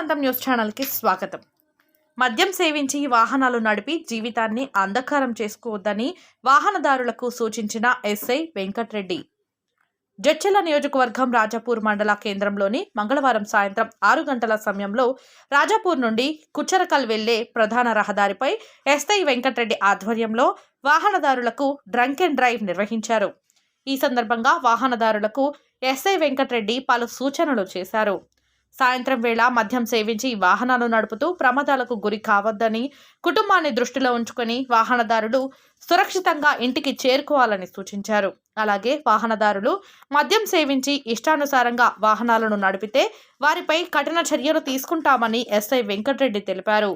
ప్రాంతం న్యూస్ ఛానల్కి స్వాగతం. మద్యం సేవించి వాహనాలు నడిపి జీవితాన్ని అంధకారం చేసుకోవద్దని వాహనదారులకు సూచించిన ఎస్ఐ వెంకట్రెడ్డి. జడ్చర్ల నియోజకవర్గం రాజాపూర్ మండల కేంద్రంలోని మంగళవారం సాయంత్రం 6 గంటల సమయంలో రాజాపూర్ నుండి కుచ్చరకల్ వెళ్లే ప్రధాన రహదారిపై ఎస్ఐ వెంకట్రెడ్డి ఆధ్వర్యంలో వాహనదారులకు డ్రంక్ అండ్ డ్రైవ్ నిర్వహించారు. ఈ సందర్భంగా వాహనదారులకు ఎస్ఐ వెంకట్రెడ్డి పలు సూచనలు చేశారు. సాయంత్రం వేళ మద్యం సేవించి వాహనాలు నడుపుతూ ప్రమాదాలకు గురి కావద్దని, కుటుంబాన్ని దృష్టిలో ఉంచుకొని వాహనదారులు సురక్షితంగా ఇంటికి చేరుకోవాలని సూచించారు. అలాగే వాహనదారులు మద్యం సేవించి ఇష్టానుసారంగా వాహనాలను నడిపితే వారిపై కఠిన చర్యలు తీసుకుంటామని ఎస్ఐ వెంకట్రెడ్డి తెలిపారు.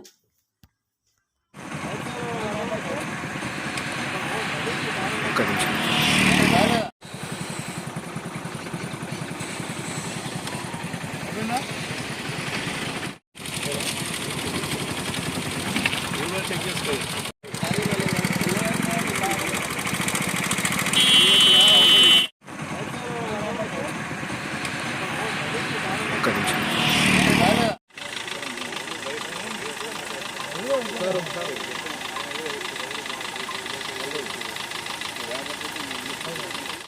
Claro.